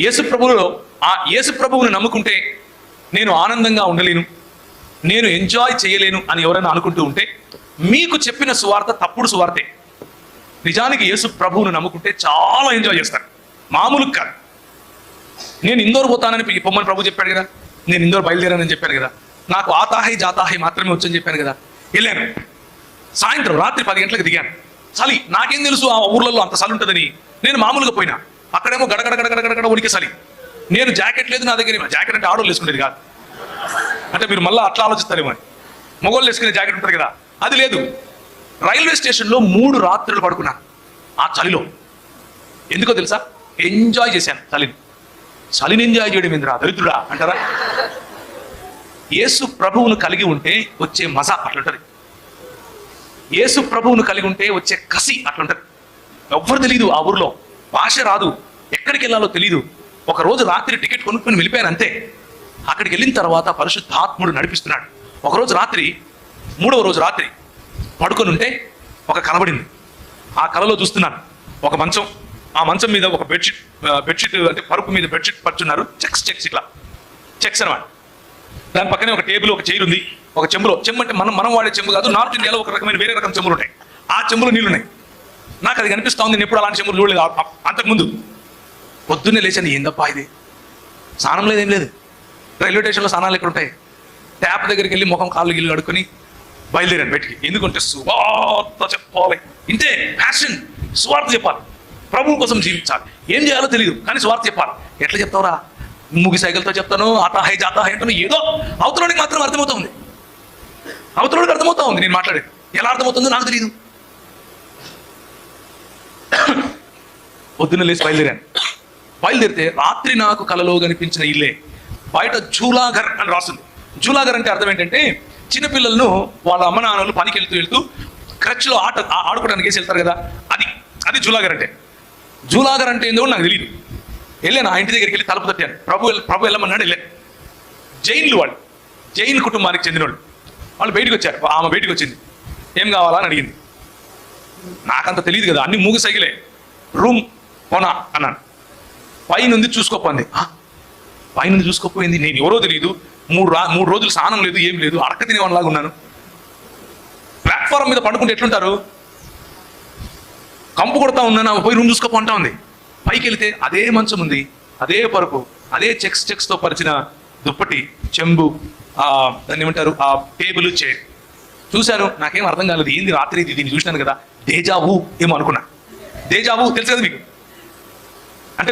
యేసు ప్రభువులో ఆ యేసు ప్రభువుని నమ్ముకుంటే నేను ఆనందంగా ఉండలేను, నేను ఎంజాయ్ చేయలేను అని ఎవరైనా అనుకుంటూ ఉంటే మీకు చెప్పిన సువార్త తప్పుడు సువార్తే. నిజానికి యేసు ప్రభువుని నమ్ముకుంటే చాలా ఎంజాయ్ చేస్తారు, మామూలు కాదు. నేను ఇందోర్ పోతానని పొమ్మని ప్రభు చెప్పాడు కదా, నేను ఇందోర్ బయలుదేరానని చెప్పాను కదా, నాకు ఆతాహై జాతాహై మాత్రమే వచ్చని చెప్పాను కదా. వెళ్ళాను, సాయంత్రం రాత్రి 10 గంటలకు దిగాను. చలి, నాకేం తెలుసు ఆ ఊర్లలో అంత చలి ఉంటుందని. నేను మామూలుగా పోయినా, అక్కడేమో గడగడ ఉనికి చలి. నేను జాకెట్ లేదు నా దగ్గర. జాకెట్ అంటే ఆడోళ్ళు వేసుకునేది కాదు, అంటే మీరు మళ్ళీ అట్లా ఆలోచిస్తారేమో అని. మగోళ్ళు వేసుకునే జాకెట్ ఉంటుంది కదా, అది లేదు. రైల్వే స్టేషన్లో 3 రాత్రులు పడుకున్నాను ఆ చలిలో. ఎందుకో తెలుసా, ఎంజాయ్ చేశాను చలిని. చలిని ఎంజాయ్ చేయడం ఏందిరా దరిద్రుడా అంటారా? యేసు ప్రభువును కలిగి ఉంటే వచ్చే మజా అట్లుంటది. యేసు ప్రభువును కలిగి ఉంటే వచ్చే కసి అట్లుంటది. ఎవ్వరు తెలియదు, ఆ ఊర్లో భాష రాదు, ఎక్కడికి వెళ్ళాలో తెలియదు. ఒక రోజు రాత్రి టికెట్ కొనుక్కొని వెళ్ళిపోయాను అంతే. అక్కడికి వెళ్ళిన తర్వాత పరిశుద్ధాత్ముడు నడిపిస్తున్నాడు. ఒకరోజు రాత్రి, 3వ రోజు రాత్రి పడుకొని ఉంటే ఒక కనబడింది. ఆ కలలో చూస్తున్నాను ఒక మంచం, ఆ మంచం మీద ఒక బెడ్షీట్ అంటే పరుపు మీద బెడ్షీట్ పరుచున్నారు. చెక్స్ ఇట్లా చెక్స్ అనమాట. దాని పక్కనే ఒక టేబుల్, ఒక చైర్ ఉంది. ఒక చెంబులో, చెంబు అంటే మనం వాడే చెంబు కాదు, నార్త్ ఇండియాలో ఒక రకమైన వేరే రకం చెంబులు ఉంటాయి. ఆ చెంబులో నీళ్ళు ఉన్నాయి. నాకు అది కనిపిస్తా ఉంది. నేను ఎప్పుడు అలాంటి చెంబులు చూడలేదు అంతకుముందు. పొద్దున్నే లేచాను, ఏందప్పా ఇది, స్నానం లేదు ఏం లేదు. రైల్వే స్టేషన్లో స్నానాలు ఎక్కడ ఉంటాయి? ట్యాప్ దగ్గరికి వెళ్ళి ముఖం కాళ్ళు గిల్లు కడుక్కొని బయలుదేరాను బయటికి. ఎందుకంటే సువార్త చెప్పాలి, ఇంతే ప్యాషన్. సువార్త చెప్పాలి, ప్రభువు కోసం జీవించాలి. ఏం చేయాలో తెలియదు కానీ సువార్త చెప్పాలి. ఎట్లా చెప్తావురా? ముగి సైకిల్తో చెప్తాను, ఆతాహై జాతాహై అంటాను. ఏదో అవతలోనికి మాత్రం అర్థమవుతుంది, అవతలోనికి అర్థమవుతా ఉంది నేను మాట్లాడేది. ఎలా అర్థమవుతుందో నాకు తెలియదు. పొద్దున్న లేచి బయలుదేరితే రాత్రి నాకు కలలో కనిపించిన ఇల్లే. బయట జూలాఘర్ అని రాస్తుంది. జూలాఘర్ అంటే అర్థం ఏంటంటే, చిన్నపిల్లలను వాళ్ళ అమ్మ నాన్నలు పనికి వెళ్తూ క్రచ్లో ఆడుకోవడానికి వేసి వెళ్తారు కదా, అది జూలాఘర్ అంటే. జూలాఘర్ అంటే ఏందో నాకు తెలియదు. వెళ్ళాను, ఆ ఇంటి దగ్గరికి వెళ్ళి తలుపు తట్టాను. ప్రభు వెళ్ళమన్నాడు. వెళ్ళాను. వాళ్ళు జైన్ కుటుంబానికి చెందిన వాళ్ళు బయటకు వచ్చారు. ఆమె బయటకు వచ్చింది, ఏం కావాలా అని అడిగింది. నాకంత తెలియదు కదా, అన్ని మూగి సైకిలే. రూమ్ కొనా అన్నాను. పైనుంది చూసుకోపోయింది. పైనుంది చూసుకోపోయింది. నేను ఎవరో తెలియదు. 3 రోజులు స్నానం లేదు, ఏం లేదు, అడక తినేవాళ్ళలాగా ఉన్నాను. ప్లాట్ఫారం మీద పండుకుంటే ఎట్లుంటారు? కంపు కొడతా ఉన్నాను. ఆమె పోయి రూమ్ చూసుకోపోంటా ఉంది. పైకి వెళితే అదే మంచం ఉంది, అదే పరుపు, అదే చెక్స్తో పరిచిన దుప్పటి, చెంబు, దాన్ని ఏమంటారు, ఆ టేబుల్, చైర్. చూశాను, నాకేం అర్థం కాలేదు. ఏంది రాత్రి దీన్ని చూసినాను కదా, దేజావు ఏమో అనుకున్నా. దేజావు తెలుసు కదా మీకు, అంటే